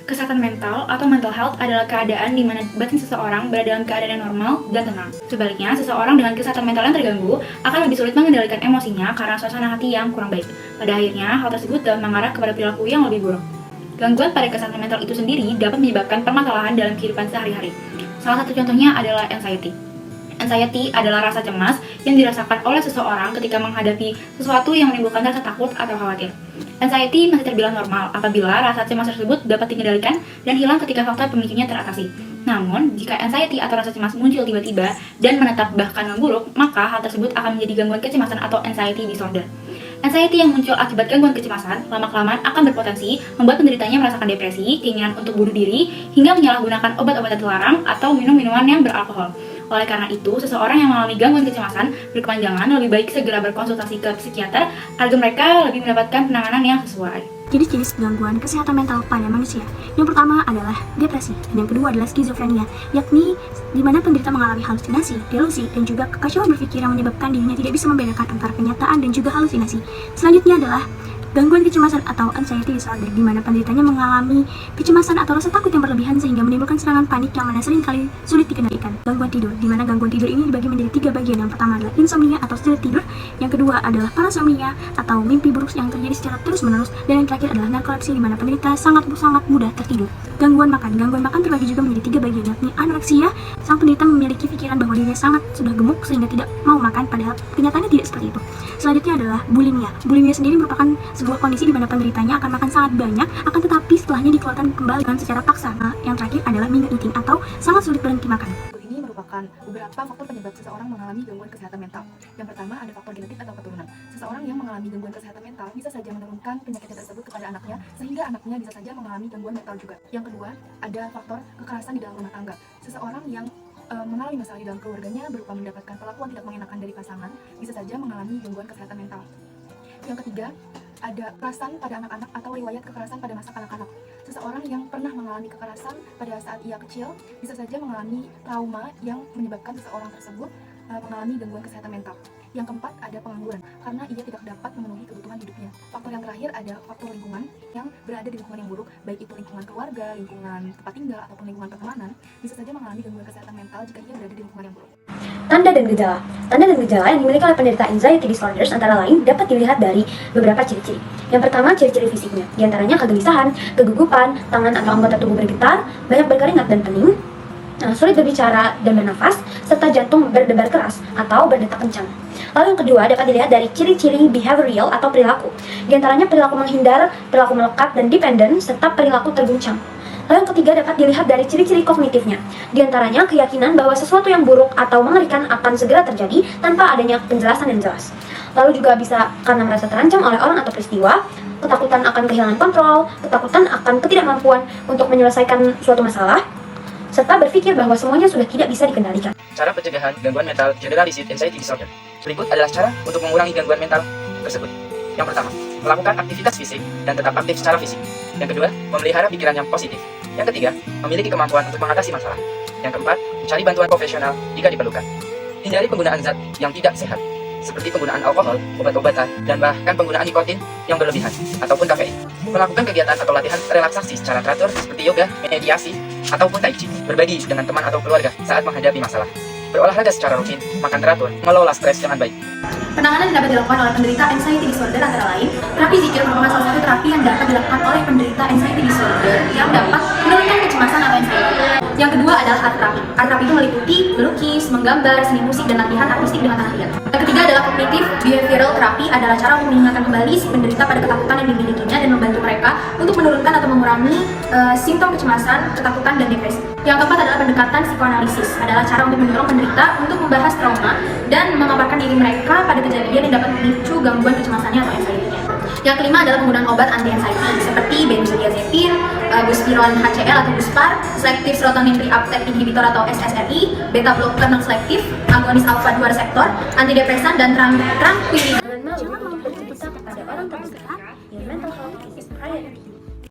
Kesehatan mental atau mental health adalah keadaan di mana batin seseorang berada dalam keadaan yang normal dan tenang. Sebaliknya, seseorang dengan kesehatan mental yang terganggu akan lebih sulit mengendalikan emosinya karena suasana hati yang kurang baik. Pada akhirnya, hal tersebut dapat mengarah kepada perilaku yang lebih buruk. Gangguan pada kesehatan mental itu sendiri dapat menyebabkan permasalahan dalam kehidupan sehari-hari. Salah satu contohnya adalah anxiety. Anxiety adalah rasa cemas yang dirasakan oleh seseorang ketika menghadapi sesuatu yang menimbulkan rasa takut atau khawatir. Anxiety masih terbilang normal apabila rasa cemas tersebut dapat dikendalikan dan hilang ketika faktor pemicunya teratasi. Namun, jika anxiety atau rasa cemas muncul tiba-tiba dan menetap bahkan memburuk, maka hal tersebut akan menjadi gangguan kecemasan atau anxiety disorder. Anxiety yang muncul akibat gangguan kecemasan lama-kelamaan akan berpotensi membuat penderitanya merasakan depresi, keinginan untuk bunuh diri, hingga menyalahgunakan obat-obatan terlarang atau minum-minuman yang beralkohol. Oleh karena itu, seseorang yang mengalami gangguan kecemasan berkepanjangan lebih baik segera berkonsultasi ke psikiater agar mereka lebih mendapatkan penanganan yang sesuai. Ciri-ciri gangguan kesehatan mental pada manusia. Yang pertama adalah depresi, dan yang kedua adalah skizofrenia, yakni di mana penderita mengalami halusinasi, delusi, dan juga kekacauan berpikir yang menyebabkan dirinya tidak bisa membedakan antara kenyataan dan juga halusinasi. Selanjutnya adalah gangguan kecemasan atau anxiety disorder, di mana penderitanya mengalami kecemasan atau rasa takut yang berlebihan sehingga menimbulkan serangan panik yang mana seringkali sulit dikendalikan. Gangguan tidur, di mana gangguan tidur ini dibagi menjadi 3 bagian. Yang pertama adalah insomnia atau sulit tidur, yang kedua adalah parasomnia atau mimpi buruk yang terjadi secara terus-menerus, dan yang terakhir adalah narkolepsi, di mana penderita sangat mudah tertidur. Gangguan makan terbagi juga menjadi 3 bagian, yakni anoreksia, sang penderita memiliki pikiran bahwa dirinya sangat sudah gemuk sehingga tidak mau makan, padahal kenyataannya tidak seperti itu. Selanjutnya adalah bulimia. Bulimia sendiri merupakan sebuah kondisi di mana penderitanya akan makan sangat banyak, akan tetapi setelahnya dikeluarkan kembali dengan secara paksa. Yang terakhir adalah binge eating atau sangat sulit berhenti makan. Ini merupakan beberapa faktor penyebab seseorang mengalami gangguan kesehatan mental. Yang pertama ada faktor genetik atau keturunan. Seseorang yang mengalami gangguan kesehatan mental bisa saja menurunkan penyakitnya tersebut kepada anaknya, sehingga anaknya bisa saja mengalami gangguan mental juga. Yang kedua, ada faktor kekerasan di dalam rumah tangga. Seseorang yang mengalami masalah di dalam keluarganya berupa mendapatkan perlakuan tidak mengenakan dari pasangan, bisa saja mengalami gangguan kesehatan mental. Yang ketiga, ada kekerasan pada anak-anak atau riwayat kekerasan pada masa kanak-kanak. Seseorang yang pernah mengalami kekerasan pada saat ia kecil bisa saja mengalami trauma yang menyebabkan seseorang tersebut mengalami gangguan kesehatan mental. Yang keempat, ada pengangguran karena ia tidak dapat memenuhi kebutuhan hidupnya. Faktor yang terakhir ada faktor lingkungan yang berada di lingkungan yang buruk, baik itu lingkungan keluarga, lingkungan tempat tinggal, ataupun lingkungan pertemanan, bisa saja mengalami gangguan kesehatan mental jika ia berada di lingkungan yang buruk. Tanda dan gejala. Tanda dan gejala yang dimiliki oleh penderita anxiety disorders antara lain dapat dilihat dari beberapa ciri-ciri. Yang pertama, ciri-ciri fisiknya. Di antaranya kegelisahan, kegugupan, tangan atau anggota tubuh bergetar, banyak berkeringat dan pening, sulit berbicara dan bernafas, serta jantung berdebar keras atau berdetak kencang. Lalu yang kedua dapat dilihat dari ciri-ciri behavioral atau perilaku. Di antaranya perilaku menghindar, perilaku melekat dan dependent, serta perilaku terguncang. Lalu yang ketiga dapat dilihat dari ciri-ciri kognitifnya. Di antaranya keyakinan bahwa sesuatu yang buruk atau mengerikan akan segera terjadi tanpa adanya penjelasan yang jelas. Lalu juga bisa karena merasa terancam oleh orang atau peristiwa, ketakutan akan kehilangan kontrol, ketakutan akan ketidakmampuan untuk menyelesaikan suatu masalah, serta berpikir bahwa semuanya sudah tidak bisa dikendalikan. Cara pencegahan gangguan mental generalized anxiety disorder. Berikut adalah cara untuk mengurangi gangguan mental tersebut. Yang pertama, melakukan aktivitas fisik dan tetap aktif secara fisik. Yang kedua, memelihara pikiran yang positif. Yang ketiga, memiliki kemampuan untuk mengatasi masalah. Yang keempat, mencari bantuan profesional jika diperlukan. Hindari penggunaan zat yang tidak sehat, seperti penggunaan alkohol, obat-obatan, dan bahkan penggunaan nikotin yang berlebihan, ataupun kafein. Melakukan kegiatan atau latihan relaksasi secara teratur seperti yoga, meditasi, ataupun tai chi. Berbagi dengan teman atau keluarga saat menghadapi masalah. Berolahraga secara rutin, makan teratur, mengelola stres dengan baik. Penanganan yang dapat dilakukan oleh penderita anxiety disorder antara lain, terapi zikir merupakan salah satu terapi yang dapat dilakukan oleh penderita anxiety disorder yang dapat menurunkan kecemasan atau anxiety. Yang kedua adalah art terapi. Art terapi itu meliputi melukis, menggambar, seni musik, dan latihan artistik dengan tangan liat. Yang ketiga adalah cognitive behavioral therapy, adalah cara untuk mengingatkan kembali si penderita pada ketakutan yang dimilikinya dan membantu mereka untuk menurunkan atau mengurangi simptom kecemasan, ketakutan, dan depresi. Yang keempat adalah pendekatan psikoanalisis, adalah cara untuk mendorong penderita untuk membahas trauma dan memaparkan diri mereka pada kejadian yang dapat memicu gangguan kecemasannya atau anxiety-nya. Yang kelima adalah penggunaan obat anti-anxiety seperti benzodiazepin, buspirone HCl atau buspar, selective serotonin reuptake inhibitor atau SSRI, beta blocker non selektif, agonis alpha 2 reseptor, antidepresan, dan tranquilizer